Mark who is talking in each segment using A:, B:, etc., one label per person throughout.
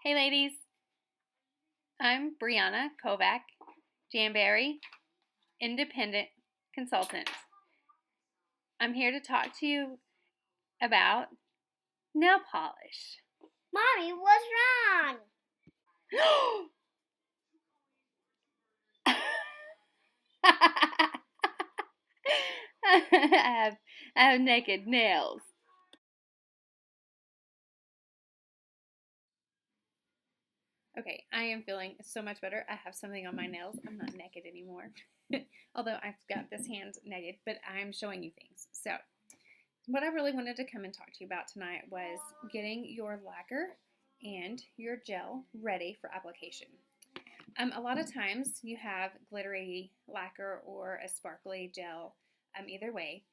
A: Hey ladies, I'm Brianna Kovac, Janberry, independent consultant. I'm here to talk to you about nail polish.
B: Mommy, what's wrong?
A: I have naked nails. Okay, I am feeling so much better. I have something on my nails. I'm not naked anymore. Although I've got this hand naked, but I'm showing you things. So, what I really wanted to come and talk to you about tonight was getting your lacquer and your gel ready for application. A lot of times you have glittery lacquer or a sparkly gel, either way.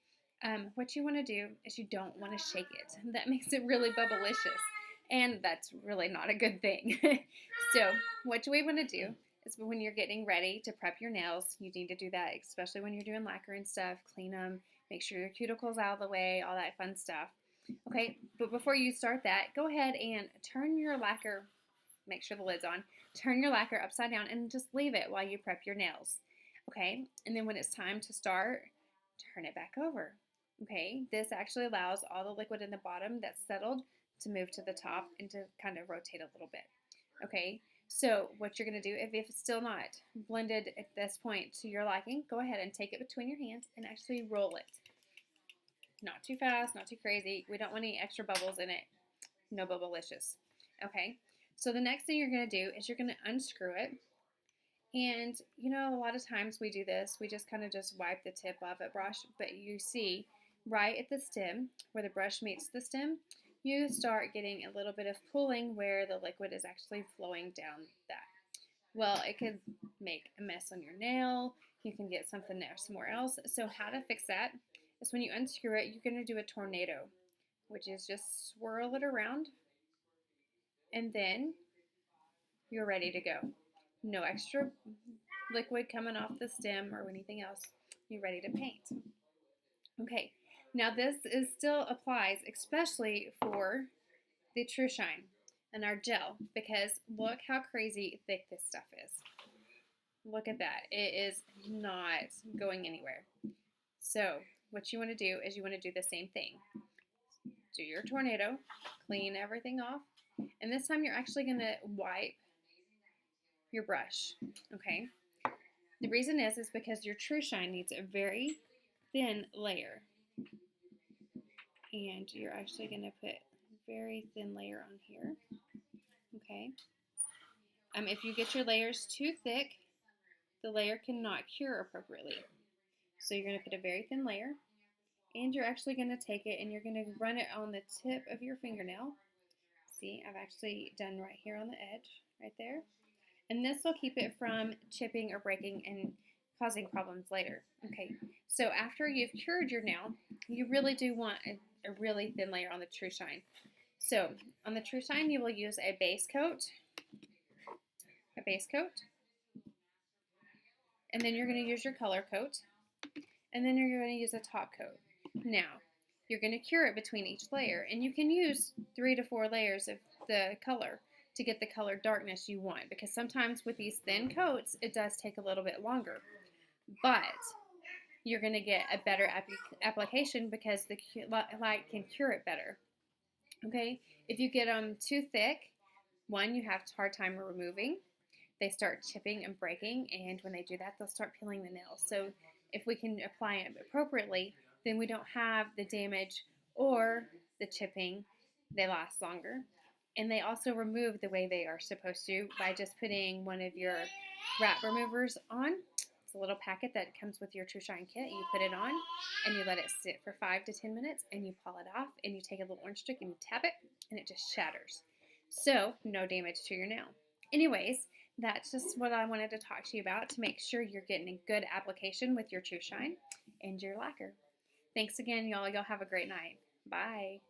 A: What you want to do is you don't want to shake it. That makes it really bubblicious, and that's really not a good thing. So what we want to do is when you're getting ready to prep your nails, you need to do that, especially when you're doing lacquer and stuff. Clean them, make sure your cuticles out of the way, all that fun stuff. Okay, but before you start that, go ahead and turn your lacquer, make sure the lid's on, turn your lacquer upside down and just leave it while you prep your nails. Okay, and then when it's time to start, turn it back over. Okay, this actually allows all the liquid in the bottom that's settled to move to the top and to kind of rotate a little bit. Okay, so what you're going to do, if it's still not blended at this point to your liking, go ahead and take it between your hands and actually roll it. Not too fast, not too crazy. We don't want any extra bubbles in it. No bubblicious. Okay, so the next thing you're going to do is you're going to unscrew it. And you know, a lot of times we do this, we just kind of just wipe the tip of a brush, but you see right at the stem where the brush meets the stem, you start getting a little bit of pooling where the liquid is actually flowing down that. Well, it could make a mess on your nail. You can get something there somewhere else. So how to fix that is when you unscrew it, you're going to do a tornado, which is just swirl it around and then you're ready to go. No extra liquid coming off the stem or anything else. You're ready to paint. Okay, now this is still applies especially for the True Shine and our gel because look how crazy thick this stuff is. Look at that. It is not going anywhere. So what you want to do is you want to do the same thing. Do your tornado, clean everything off, and this time you're actually going to wipe your brush, okay? The reason is because your True Shine needs a very thin layer. And you're actually going to put a very thin layer on here, okay? If you get your layers too thick, the layer cannot cure appropriately. So you're going to put a very thin layer, and you're actually going to take it and you're going to run it on the tip of your fingernail. See, I've actually done right here on the edge, right there. And this will keep it from chipping or breaking and causing problems later. Okay, so after you've cured your nail, you really do want a really thin layer on the True Shine. So on the True Shine, you will use a base coat, and then you're going to use your color coat, and then you're going to use a top coat. Now, you're going to cure it between each layer, and you can use 3 to 4 layers of the color to get the color darkness you want, because sometimes with these thin coats, it does take a little bit longer. But you're going to get a better application because the light can cure it better. Okay, if you get them too thick, one, you have a hard time removing. They start chipping and breaking, and when they do that, they'll start peeling the nails. So if we can apply it appropriately, then we don't have the damage or the chipping. They last longer. And they also remove the way they are supposed to by just putting one of your wrap removers on. It's a little packet that comes with your True Shine kit. You put it on and you let it sit for 5 to 10 minutes and you pull it off and you take a little orange stick and you tap it and it just shatters. So no damage to your nail. Anyways, that's just what I wanted to talk to you about to make sure you're getting a good application with your True Shine and your lacquer. Thanks again, y'all. Y'all have a great night. Bye.